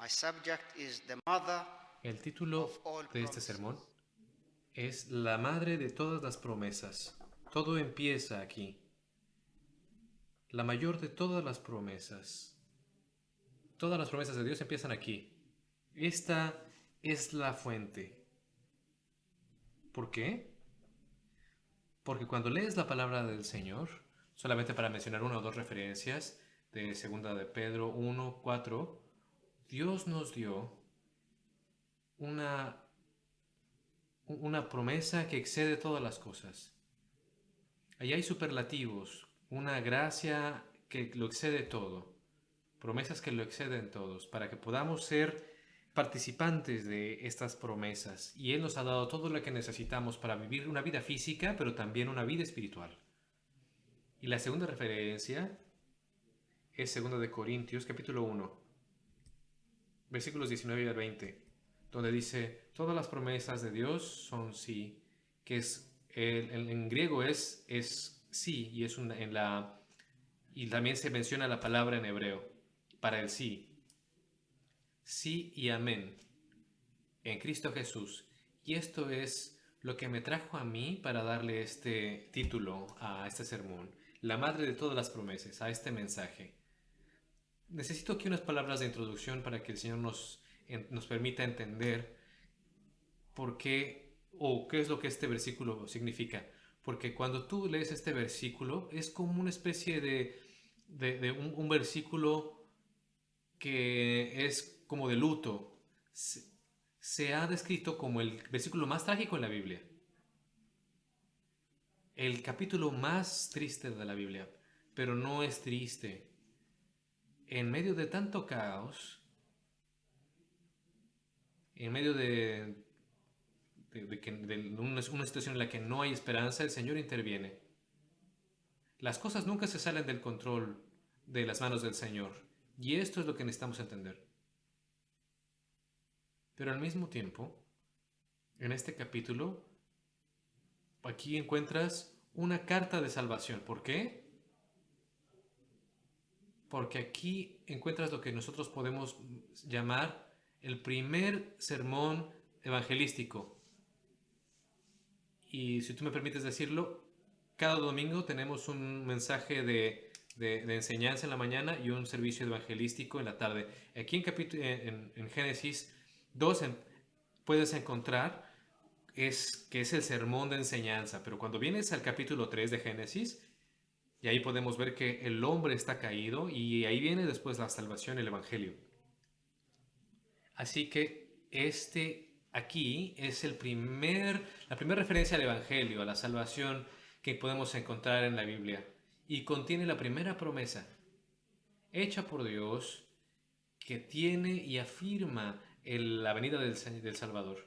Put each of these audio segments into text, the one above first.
My subject is the mother El título of all de este promises. sermón es La madre de todas las promesas. Todo empieza aquí. La mayor de todas las promesas. Todas las promesas de Dios empiezan aquí. Esta es la fuente. ¿Por qué? Porque cuando lees la palabra del Señor, solamente para mencionar una o dos referencias de 2 de Pedro 1:4, Dios nos dio una, una promesa que excede todas las cosas. Allí hay superlativos, una gracia que lo excede todo, promesas que lo exceden todos, para que podamos ser participantes de estas promesas. Y Él nos ha dado todo lo que necesitamos para vivir una vida física, pero también una vida espiritual. Y la segunda referencia es 2 de Corintios, capítulo 1, versículos 19 al 20, donde dice, todas las promesas de Dios son sí, que es, en griego es sí, y es una, y también se menciona la palabra en hebreo, para el sí, sí y amén, en Cristo Jesús. Y esto es lo que me trajo a mí para darle este título a este sermón, la madre de todas las promesas, a este mensaje. Necesito aquí unas palabras de introducción para que el Señor nos permita entender por qué o qué es lo que este versículo significa. Porque cuando tú lees este versículo es como una especie de un versículo que es como de luto. Se ha descrito como el versículo más trágico en la Biblia. El capítulo más triste de la Biblia. Pero no es triste. En medio de tanto caos, en medio de una situación en la que no hay esperanza, el Señor interviene. Las cosas nunca se salen del control de las manos del Señor. Y esto es lo que necesitamos entender. Pero al mismo tiempo, en este capítulo, aquí encuentras una carta de salvación. ¿Por qué? Porque aquí encuentras lo que nosotros podemos llamar el primer sermón evangelístico. Y si tú me permites decirlo, cada domingo tenemos un mensaje de enseñanza en la mañana y un servicio evangelístico en la tarde. Aquí en Génesis 2 puedes encontrar que es el sermón de enseñanza, pero cuando vienes al capítulo 3 de Génesis, y ahí podemos ver que el hombre está caído y ahí viene después la salvación, el evangelio. Así que este aquí es la primera referencia al evangelio, a la salvación que podemos encontrar en la Biblia y contiene la primera promesa hecha por Dios que tiene y afirma la venida del Salvador.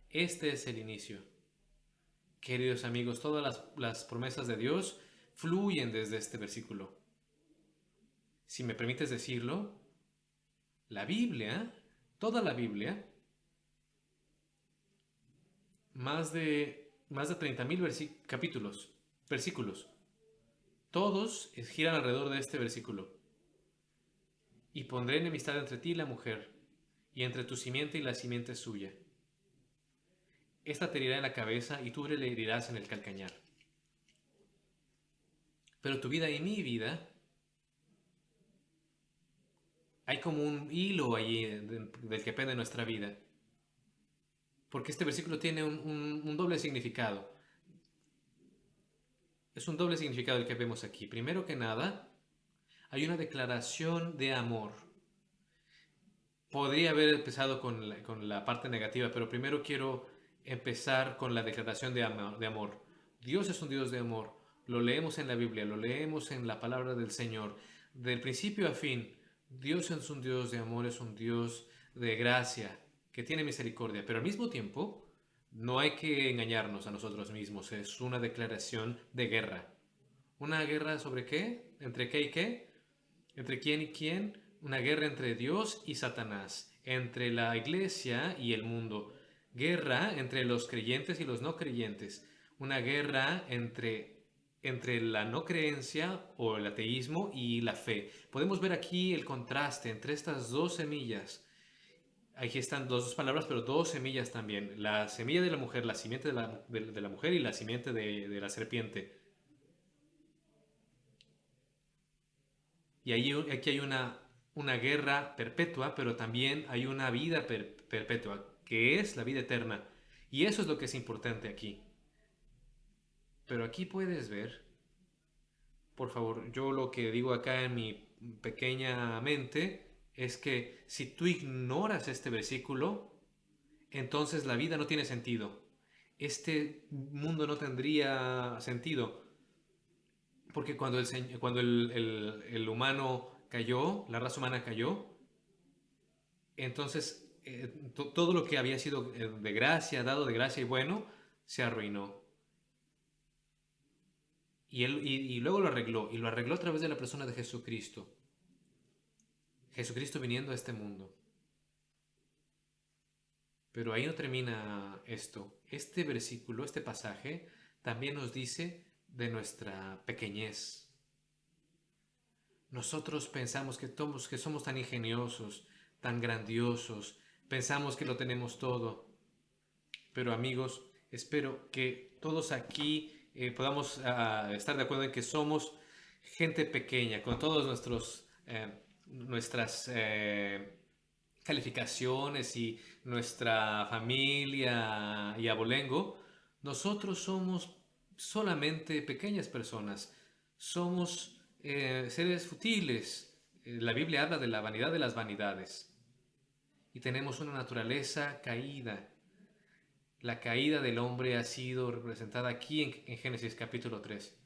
Este es el inicio. Queridos amigos, todas las promesas de Dios fluyen desde este versículo. Si me permites decirlo, la Biblia, toda la Biblia, más de 30.000 versículos, todos giran alrededor de este versículo. Y pondré enemistad entre ti y la mujer, y entre tu simiente y la simiente suya. Esta te herirá en la cabeza y tú le herirás en el calcañar. Pero tu vida y mi vida, hay como un hilo allí del que depende nuestra vida. Porque este versículo tiene un doble significado. Es un doble significado el que vemos aquí. Primero que nada, hay una declaración de amor. Podría haber empezado con la parte negativa, pero primero quiero empezar con la declaración de amor. Dios es un Dios de amor. Lo leemos en la Biblia, lo leemos en la palabra del Señor. Del principio a fin, Dios es un Dios de amor, es un Dios de gracia, que tiene misericordia. Pero al mismo tiempo, no hay que engañarnos a nosotros mismos. Es una declaración de guerra. ¿Una guerra sobre qué? ¿Entre qué y qué? ¿Entre quién y quién? Una guerra entre Dios y Satanás, entre la iglesia y el mundo. Guerra entre los creyentes y los no creyentes. Una guerra entre entre la no creencia o el ateísmo y la fe. Podemos ver aquí el contraste entre estas dos semillas. Aquí están dos palabras, pero dos semillas también. La semilla de la mujer, la simiente de la mujer y la simiente de la serpiente. Y aquí hay una guerra perpetua, pero también hay una vida perpetua, que es la vida eterna. Y eso es lo que es importante aquí. Pero aquí puedes ver, por favor, yo lo que digo acá en mi pequeña mente es que si tú ignoras este versículo, entonces la vida no tiene sentido. Este mundo no tendría sentido. Porque cuando el humano cayó, la raza humana cayó, entonces todo lo que había sido de gracia, dado de gracia y bueno, se arruinó. Y luego lo arregló, y lo arregló a través de la persona de Jesucristo. Jesucristo viniendo a este mundo. Pero ahí no termina esto. Este versículo, este pasaje, también nos dice de nuestra pequeñez. Nosotros pensamos que somos tan ingeniosos, tan grandiosos, pensamos que lo tenemos todo. Pero amigos, espero que todos aquí podamos estar de acuerdo en que somos gente pequeña, con todos nuestras calificaciones y nuestra familia y abolengo. Nosotros somos solamente pequeñas personas, somos seres futiles. La Biblia habla de la vanidad de las vanidades y tenemos una naturaleza caída. La caída del hombre ha sido representada aquí en Génesis capítulo 3.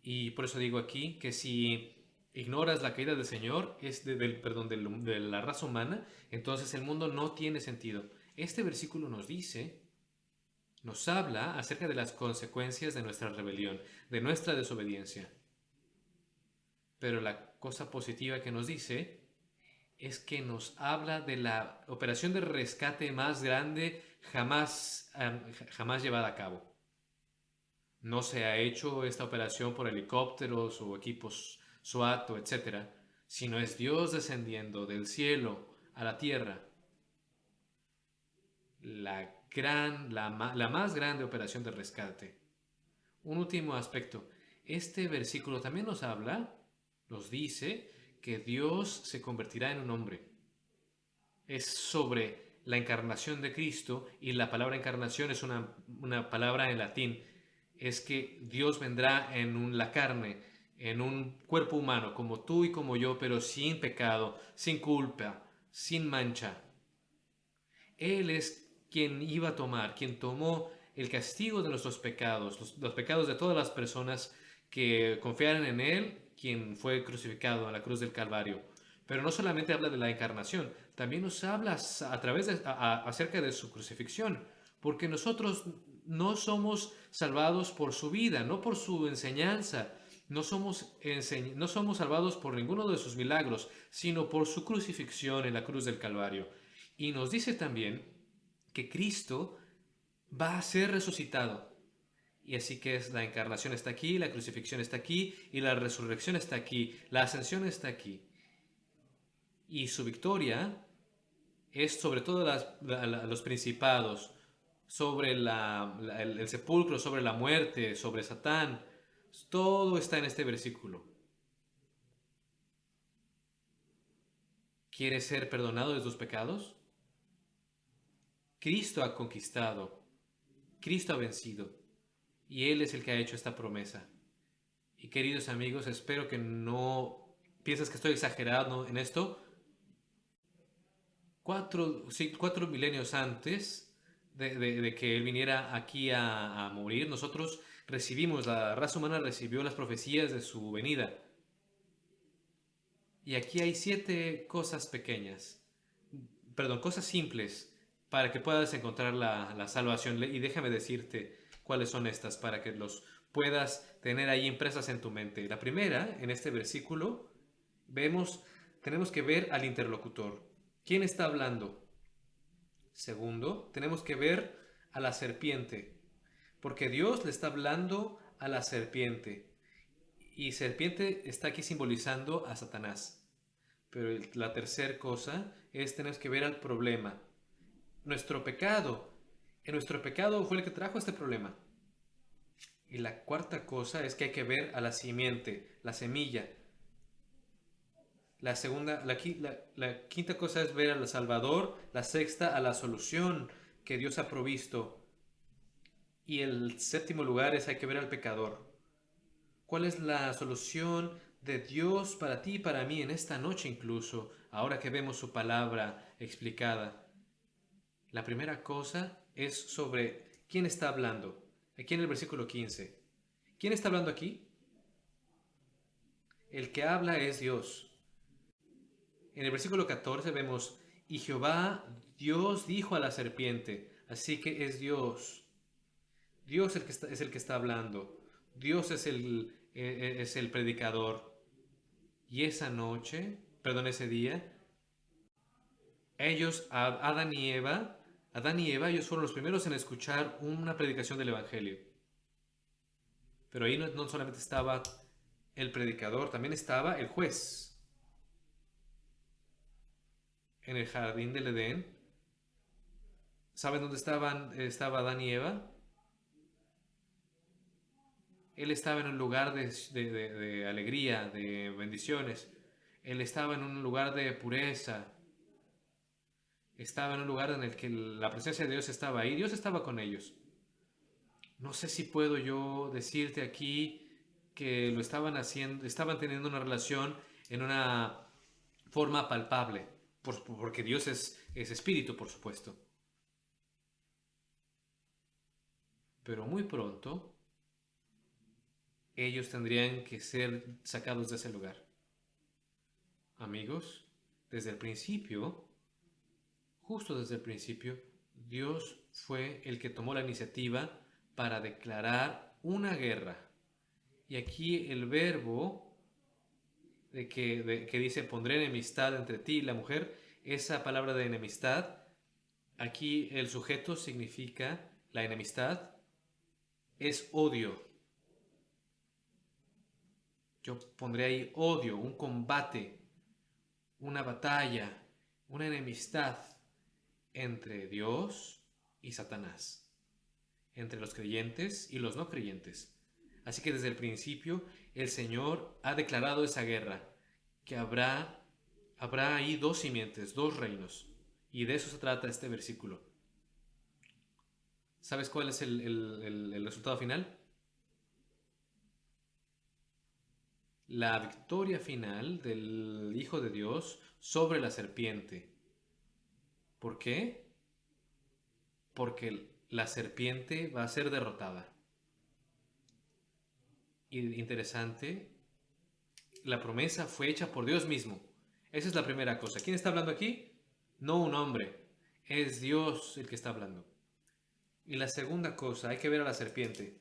Y por eso digo aquí que si ignoras la caída del Señor, de la raza humana, entonces el mundo no tiene sentido. Este versículo nos habla acerca de las consecuencias de nuestra rebelión, de nuestra desobediencia. Pero la cosa positiva que nos dice es que nos habla de la operación de rescate más grande jamás llevada a cabo. No se ha hecho esta operación por helicópteros o equipos SWAT o etcétera, sino es Dios descendiendo del cielo a la tierra. La más grande operación de rescate. Un último aspecto. Este versículo también nos dice que Dios se convertirá en un hombre. Es sobre la encarnación de Cristo y la palabra encarnación es una palabra en latín. Es que Dios vendrá en la carne, en un cuerpo humano, como tú y como yo, pero sin pecado, sin culpa, sin mancha. Él es quien tomó el castigo de nuestros pecados, los pecados de todas las personas que confiaron en Él, quien fue crucificado en la cruz del Calvario. Pero no solamente habla de la encarnación, también nos habla acerca de su crucifixión, porque nosotros no somos salvados por su vida, no por su enseñanza, no somos salvados por ninguno de sus milagros, sino por su crucifixión en la cruz del Calvario. Y nos dice también que Cristo va a ser resucitado. Y así que la encarnación está aquí, la crucifixión está aquí y la resurrección está aquí, la ascensión está aquí. Y su victoria es sobre todo los principados, sobre el sepulcro, sobre la muerte, sobre Satán. Todo está en este versículo. ¿Quieres ser perdonado de tus pecados? Cristo ha conquistado, Cristo ha vencido y Él es el que ha hecho esta promesa. Y queridos amigos, espero que no pienses que estoy exagerado en esto. 4 milenios antes de que Él viniera aquí a morir, nosotros la raza humana recibió las profecías de su venida. Y aquí hay 7 cosas cosas simples para que puedas encontrar la salvación. Y déjame decirte cuáles son estas para que los puedas tener ahí impresas en tu mente. La primera, en este versículo, tenemos que ver al interlocutor. ¿Quién está hablando? Segundo, tenemos que ver a la serpiente, porque Dios le está hablando a la serpiente. Y serpiente está aquí simbolizando a Satanás. Pero la tercera cosa es tenemos que ver al problema. Nuestro pecado. En nuestro pecado fue el que trajo este problema. Y la cuarta cosa es que hay que ver a la simiente, la semilla. La quinta cosa es ver al Salvador. La sexta, a la solución que Dios ha provisto. Y el séptimo lugar es hay que ver al pecador. ¿Cuál es la solución de Dios para ti y para mí en esta noche incluso, ahora que vemos su palabra explicada? La primera cosa es sobre quién está hablando. Aquí en el versículo 15. ¿Quién está hablando aquí? El que habla es Dios. En el versículo 14 vemos, y Jehová, Dios dijo a la serpiente, así que es Dios. Dios es el que está hablando. Dios es el predicador. Y ese día, Adán y Eva, ellos fueron los primeros en escuchar una predicación del Evangelio. Pero ahí no solamente estaba el predicador, también estaba el juez. En el jardín del Edén, ¿saben dónde estaba Adán y Eva? Él estaba en un lugar de alegría, de bendiciones. Él estaba en un lugar de pureza. Estaba en un lugar en el que la presencia de Dios estaba ahí. Dios estaba con ellos. No sé si puedo yo decirte aquí que lo estaban haciendo, estaban teniendo una relación en una forma palpable, porque Dios es espíritu, por supuesto. Pero muy pronto ellos tendrían que ser sacados de ese lugar. Amigos, desde el principio, justo desde el principio, Dios fue el que tomó la iniciativa para declarar una guerra. Y aquí el verbo que dice pondré enemistad entre ti y la mujer, esa palabra de enemistad, aquí el sujeto significa la enemistad, es odio. Yo pondré ahí odio, un combate, una batalla, una enemistad entre Dios y Satanás, entre los creyentes y los no creyentes. Así que desde el principio el Señor ha declarado esa guerra, que habrá ahí dos simientes, dos reinos. Y de eso se trata este versículo. ¿Sabes cuál es el resultado final? La victoria final del Hijo de Dios sobre la serpiente. ¿Por qué? Porque la serpiente va a ser derrotada. Y interesante, la promesa fue hecha por Dios mismo. Esa es la primera cosa. ¿Quién está hablando aquí? No un hombre, es Dios el que está hablando. Y la segunda cosa, hay que ver a la serpiente.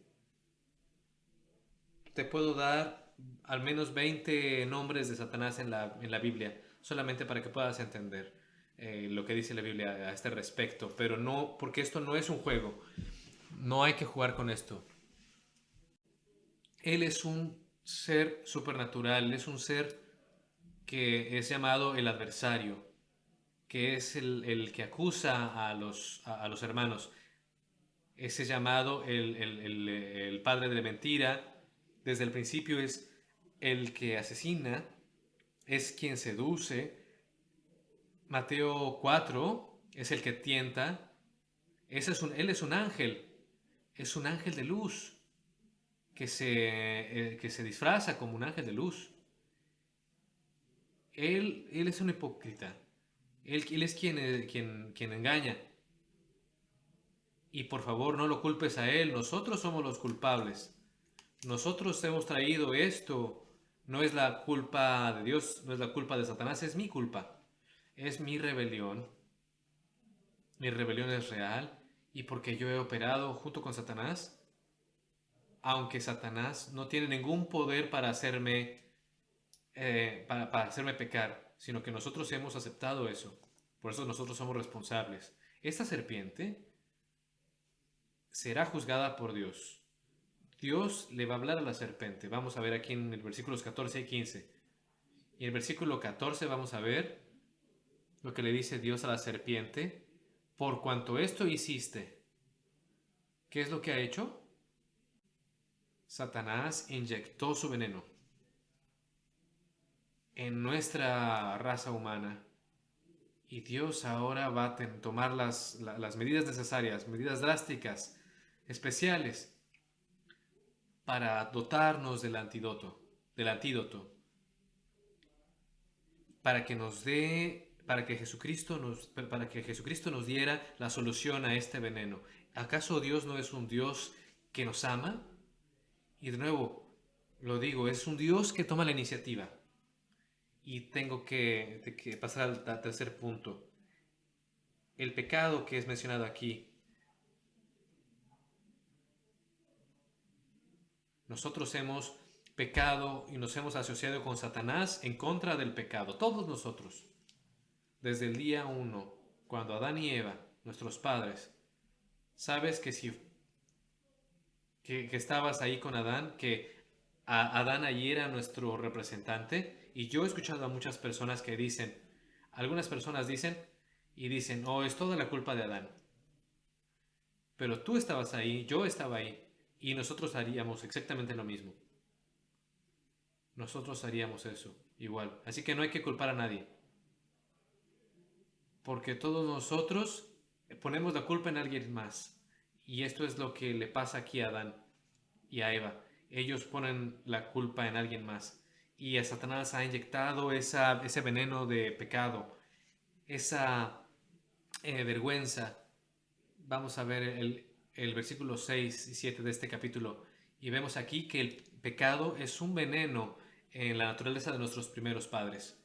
Te puedo dar al menos 20 nombres de Satanás en la Biblia, solamente para que puedas entender lo que dice la Biblia a este respecto. Pero no, porque esto no es un juego. No hay que jugar con esto. Él es un ser supernatural, es un ser que es llamado el adversario, que es el que acusa a los hermanos. Ese llamado el padre de la mentira, desde el principio es el que asesina, es quien seduce. Mateo 4 es el que tienta. Él es un ángel de luz que se disfraza como un ángel de luz. Él es un hipócrita. Él es quien engaña. Y por favor, no lo culpes a él. Nosotros somos los culpables. Nosotros hemos traído esto. No es la culpa de Dios, no es la culpa de Satanás, es mi culpa. Es mi rebelión. Mi rebelión es real. Y porque yo he operado junto con Satanás, aunque Satanás no tiene ningún poder para hacerme pecar, sino que nosotros hemos aceptado eso. Por eso nosotros somos responsables. Esta serpiente será juzgada por Dios. Dios le va a hablar a la serpiente. Vamos a ver aquí en el versículos 14 y 15. Y en el versículo 14 vamos a ver lo que le dice Dios a la serpiente. Por cuanto esto hiciste, ¿qué es lo que ha hecho? Satanás inyectó su veneno en nuestra raza humana. Y Dios ahora va a tomar las medidas necesarias, medidas drásticas, especiales, para dotarnos del antídoto, para que nos dé, para que Jesucristo nos diera la solución a este veneno. ¿Acaso Dios no es un Dios que nos ama? Y de nuevo, lo digo, es un Dios que toma la iniciativa. Y tengo que pasar al tercer punto. El pecado que es mencionado aquí. Nosotros hemos pecado y nos hemos asociado con Satanás en contra del pecado. Todos nosotros. Desde el día 1, cuando Adán y Eva, nuestros padres, sabes que si que estabas ahí con Adán, que Adán allí era nuestro representante, y yo he escuchado a muchas personas que dicen, algunas personas dicen, oh, es toda la culpa de Adán. Pero tú estabas ahí, yo estaba ahí, y nosotros haríamos exactamente lo mismo. Nosotros haríamos eso, igual. Así que no hay que culpar a nadie. Porque todos nosotros ponemos la culpa en alguien más. Y esto es lo que le pasa aquí a Adán y a Eva. Ellos ponen la culpa en alguien más. Y a Satanás ha inyectado ese veneno de pecado, esa vergüenza. Vamos a ver el versículo 6 y 7 de este capítulo. Y vemos aquí que el pecado es un veneno en la naturaleza de nuestros primeros padres.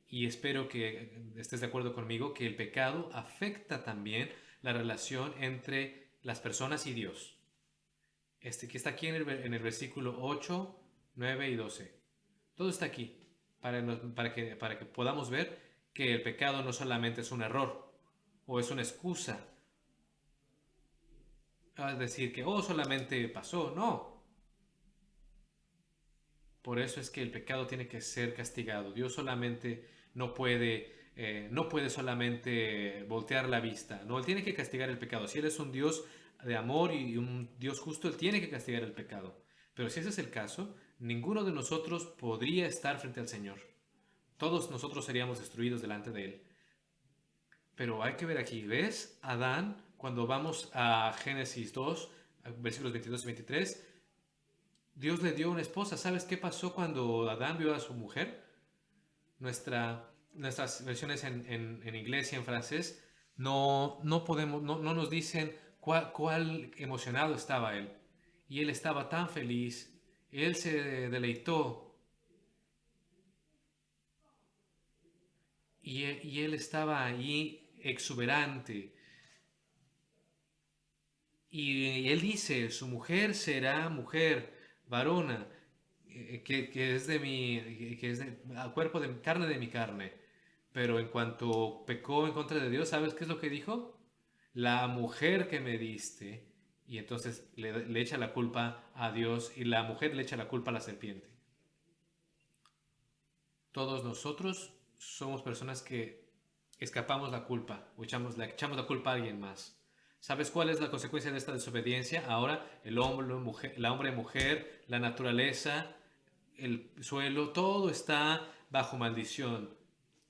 Y espero que estés de acuerdo conmigo que el pecado afecta también la relación entre las personas y Dios. Que está aquí en el versículo 8, 9 y 12. Todo está aquí para que podamos ver que el pecado no solamente es un error o es una excusa. Es decir, que solamente pasó. No. Por eso es que el pecado tiene que ser castigado. Dios solamente no puede solamente voltear la vista. No, Él tiene que castigar el pecado. Si Él es un Dios de amor y un Dios justo, Él tiene que castigar el pecado. Pero si ese es el caso, ninguno de nosotros podría estar frente al Señor. Todos nosotros seríamos destruidos delante de Él. Pero hay que ver aquí, ¿ves? Adán, cuando vamos a Génesis 2, versículos 22 y 23, Dios le dio una esposa. ¿Sabes qué pasó cuando Adán vio a su mujer? Nuestras versiones en inglés y en francés no nos dicen cuál emocionado estaba él. Y él estaba tan feliz, él se deleitó y él estaba ahí exuberante. Y él dice, su mujer será mujer, varona, que es de que es al cuerpo de carne de mi carne. Pero en cuanto pecó en contra de Dios, ¿sabes qué es lo que dijo? La mujer que me diste. Y entonces le echa la culpa a Dios y la mujer le echa la culpa a la serpiente. Todos nosotros somos personas que escapamos la culpa o echamos la culpa a alguien más. ¿Sabes cuál es la consecuencia de esta desobediencia? Ahora el hombre, mujer, la naturaleza, el suelo, todo está bajo maldición.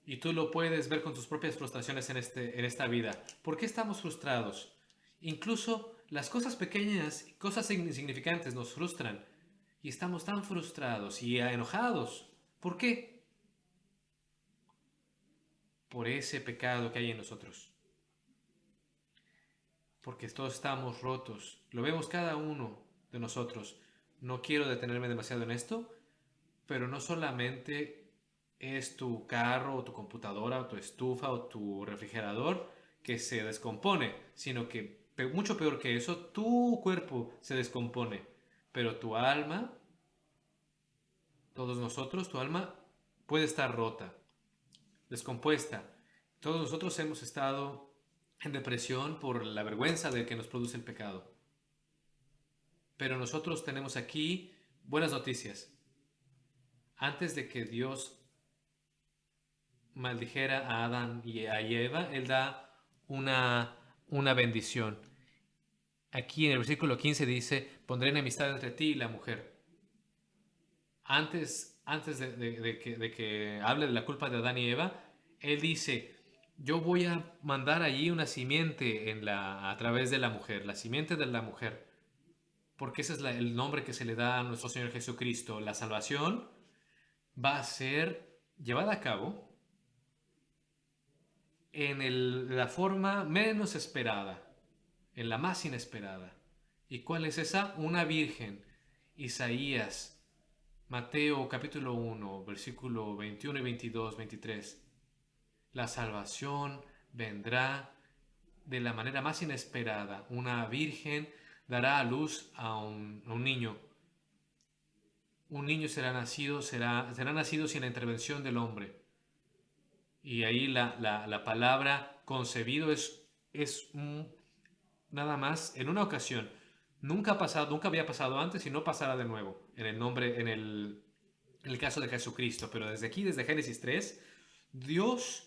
Y tú lo puedes ver con tus propias frustraciones en esta vida. ¿Por qué estamos frustrados? Incluso las cosas pequeñas, cosas insignificantes nos frustran. Y estamos tan frustrados y enojados. ¿Por qué? Por ese pecado que hay en nosotros. Porque todos estamos rotos. Lo vemos cada uno de nosotros. No quiero detenerme demasiado en esto, pero no solamente es tu carro o tu computadora o tu estufa o tu refrigerador que se descompone, sino que mucho peor que eso, tu cuerpo se descompone, pero tu alma, todos nosotros, tu alma puede estar rota, descompuesta. Todos nosotros hemos estado en depresión por la vergüenza de que nos produce el pecado. Pero nosotros tenemos aquí buenas noticias. Antes de que Dios maldijera a Adán y a Eva, Él da una bendición. Aquí en el versículo 15 dice, pondré enemistad entre ti y la mujer. Antes de que hable de la culpa de Adán y Eva, Él dice, yo voy a mandar allí una simiente a través de la mujer, la simiente de la mujer, porque ese es el nombre que se le da a nuestro Señor Jesucristo. La salvación va a ser llevada a cabo en la forma menos esperada, en la más inesperada. ¿Y cuál es esa? Una virgen. Isaías, Mateo capítulo 1, versículo 21 y 22, 23. La salvación vendrá de la manera más inesperada. Una virgen dará a luz a un niño. Un niño será nacido sin la intervención del hombre. Y ahí la palabra concebido es nada más en una ocasión. Nunca había pasado antes y no pasará de nuevo en el caso de Jesucristo. Pero desde aquí, desde Génesis 3, Dios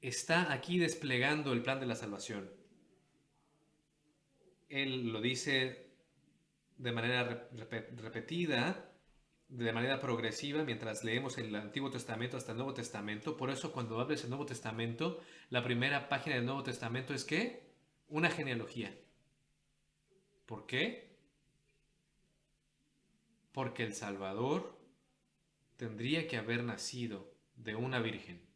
está aquí desplegando el plan de la salvación. Él lo dice de manera repetida, de manera progresiva, mientras leemos el Antiguo Testamento hasta el Nuevo Testamento. Por eso cuando hables el Nuevo Testamento, la primera página del Nuevo Testamento es ¿qué? Una genealogía. ¿Por qué? Porque el Salvador tendría que haber nacido de una virgen,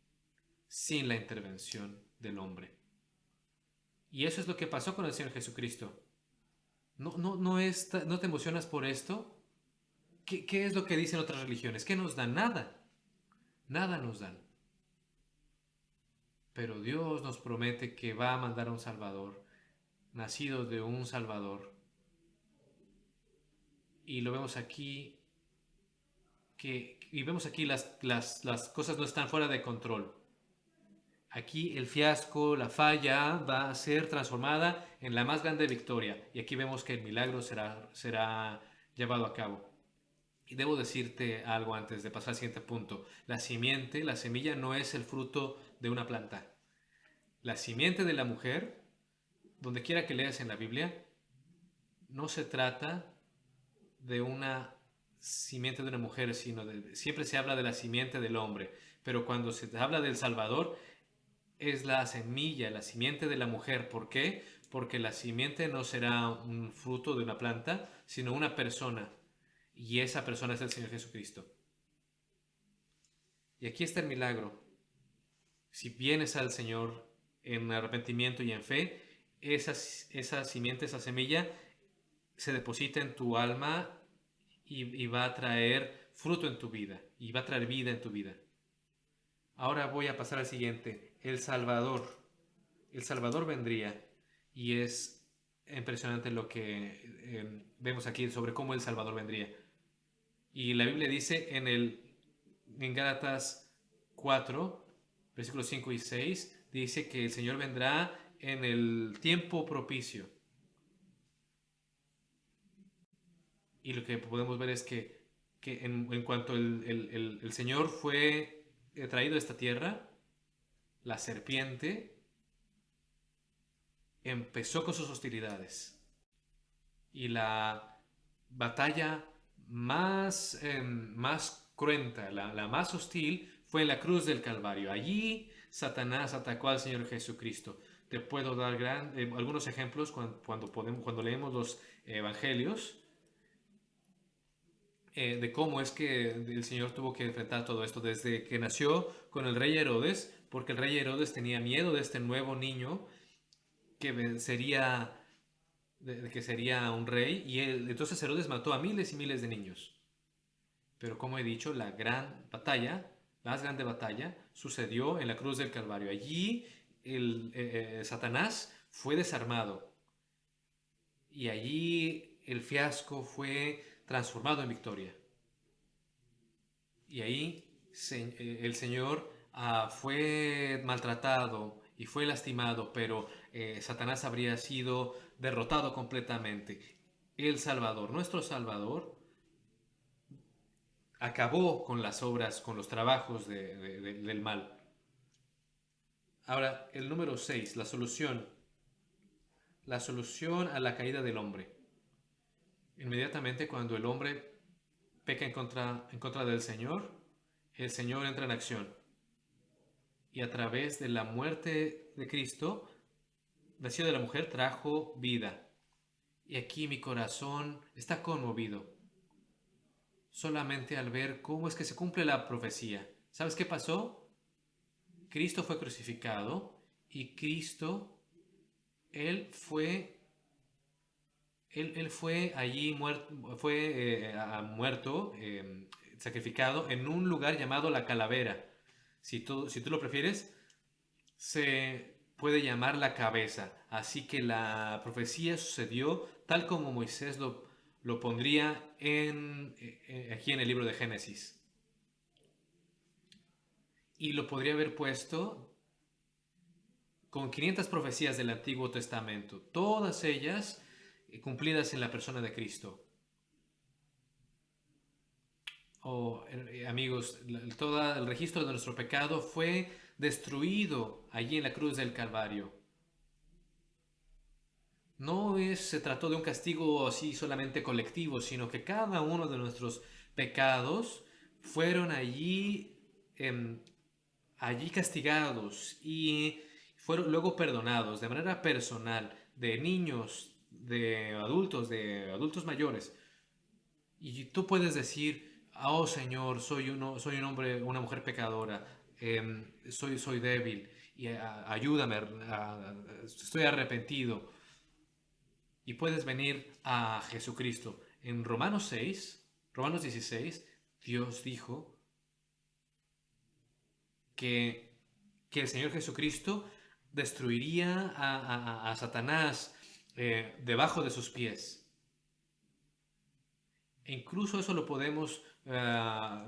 sin la intervención del hombre. Y eso es lo que pasó con el Señor Jesucristo. ¿No te emocionas por esto? ¿Qué es lo que dicen otras religiones? ¿Qué nos dan? Nada. Nada nos dan. Pero Dios nos promete que va a mandar a un Salvador, nacido de un Salvador. Y lo vemos aquí, y vemos aquí las cosas no están fuera de control. Aquí el fiasco, la falla va a ser transformada en la más grande victoria. Y aquí vemos que el milagro será llevado a cabo. Y debo decirte algo antes de pasar al siguiente punto. La semilla no es el fruto de una planta. La simiente de la mujer, donde quiera que leas en la Biblia, no se trata de una simiente de una mujer, siempre se habla de la simiente del hombre. Pero cuando se habla del Salvador, es la semilla, la simiente de la mujer. ¿Por qué? Porque la simiente no será un fruto de una planta, sino una persona. Y esa persona es el Señor Jesucristo. Y aquí está el milagro. Si vienes al Señor en arrepentimiento y en fe, esa simiente, esa semilla, se deposita en tu alma y va a traer fruto en tu vida. Y va a traer vida en tu vida. Ahora voy a pasar al siguiente. El Salvador. El Salvador vendría. Y es impresionante lo que vemos aquí sobre cómo el Salvador vendría. Y la Biblia dice en Gálatas 4, versículos 5 y 6, dice que el Señor vendrá en el tiempo propicio. Y lo que podemos ver es que en cuanto el Señor fue traído a esta tierra, la serpiente empezó con sus hostilidades. Y la batalla más cruenta, la más hostil, fue en la cruz del Calvario. Allí Satanás atacó al Señor Jesucristo. Te puedo dar algunos ejemplos cuando leemos los evangelios de cómo es que el Señor tuvo que enfrentar todo esto desde que nació con el rey Herodes, porque el rey Herodes tenía miedo de este nuevo niño que sería un rey, y entonces Herodes mató a miles y miles de niños. Pero como he dicho, la más grande batalla, sucedió en la cruz del Calvario. Allí Satanás fue desarmado. Y allí el fiasco fue transformado en victoria. Y ahí el Señor fue maltratado y fue lastimado, pero Satanás habría sido derrotado completamente. el Salvador, nuestro Salvador, acabó con las obras, con los trabajos del mal. Ahora, el número 6, la solución. La solución a la caída del hombre. Inmediatamente cuando el hombre peca en contra del Señor, el Señor entra en acción. Y a través de la muerte de Cristo, nacido de la mujer, trajo vida. Y aquí mi corazón está conmovido, solamente al ver cómo es que se cumple la profecía. ¿Sabes qué pasó? Cristo fue crucificado y Cristo, Él fue, él fue allí muerto, sacrificado en un lugar llamado la calavera. Si tú lo prefieres, se puede llamar la cabeza. Así que la profecía sucedió tal como Moisés lo pondría aquí en el libro de Génesis. Y lo podría haber puesto con 500 profecías del Antiguo Testamento, todas ellas cumplidas en la persona de Cristo. Amigos, todo el registro de nuestro pecado fue destruido allí en la cruz del Calvario. No se trató de un castigo así solamente colectivo, sino que cada uno de nuestros pecados fueron allí castigados y fueron luego perdonados de manera personal, de niños, de adultos mayores. Y tú puedes decir, oh Señor, soy un hombre, una mujer pecadora, soy débil, y ayúdame, estoy arrepentido. Y puedes venir a Jesucristo. En Romanos 16, Dios dijo que el Señor Jesucristo destruiría a Satanás debajo de sus pies. E incluso eso lo podemos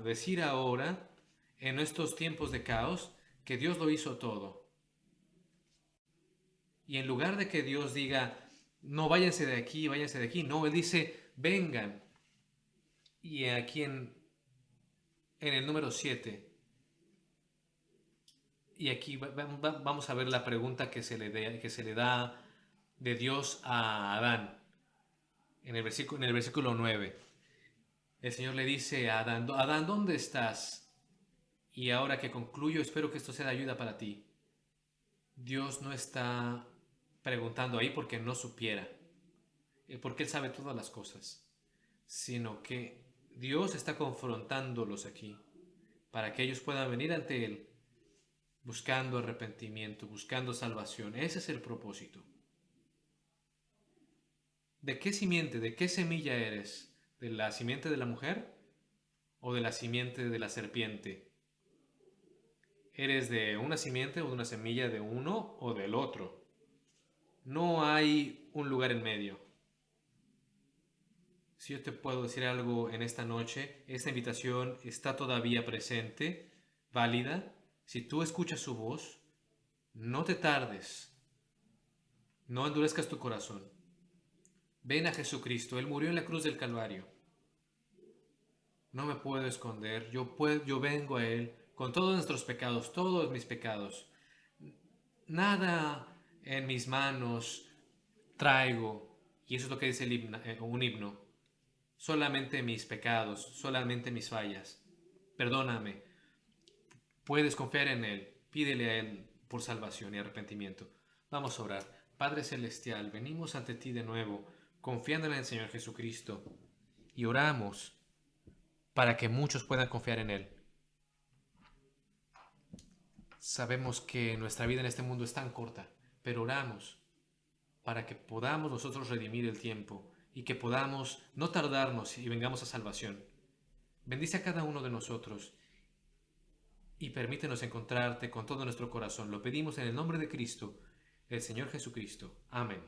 decir ahora, en estos tiempos de caos, que Dios lo hizo todo. Y en lugar de que Dios diga, no, váyanse de aquí, no, Él dice, vengan. Y aquí en el número 7, y aquí vamos a ver la pregunta que se le da de Dios a Adán, en el versículo 9. El Señor le dice a Adán, Adán, ¿dónde estás? Y ahora que concluyo, espero que esto sea de ayuda para ti. Dios no está preguntando ahí porque no supiera, porque Él sabe todas las cosas, sino que Dios está confrontándolos aquí para que ellos puedan venir ante Él buscando arrepentimiento, buscando salvación. Ese es el propósito. ¿De qué simiente, de qué semilla eres? ¿De la simiente de la mujer o de la simiente de la serpiente? ¿Eres de una simiente o de una semilla de uno o del otro? No hay un lugar en medio. Si yo te puedo decir algo en esta noche, esta invitación está todavía presente, válida. Si tú escuchas su voz, no te tardes, no endurezcas tu corazón. Ven a Jesucristo, Él murió en la cruz del Calvario. No me puedo esconder, yo vengo a Él con todos nuestros pecados, todos mis pecados. Nada en mis manos traigo, y eso es lo que dice un himno. Solamente mis pecados, solamente mis fallas. Perdóname. Puedes confiar en Él, pídele a Él por salvación y arrepentimiento. Vamos a orar. Padre Celestial, venimos ante ti de nuevo, confiando en el Señor Jesucristo, y oramos para que muchos puedan confiar en Él. Sabemos que nuestra vida en este mundo es tan corta, pero oramos para que podamos nosotros redimir el tiempo y que podamos no tardarnos y vengamos a salvación. Bendice a cada uno de nosotros y permítenos encontrarte con todo nuestro corazón. Lo pedimos en el nombre de Cristo, el Señor Jesucristo. Amén.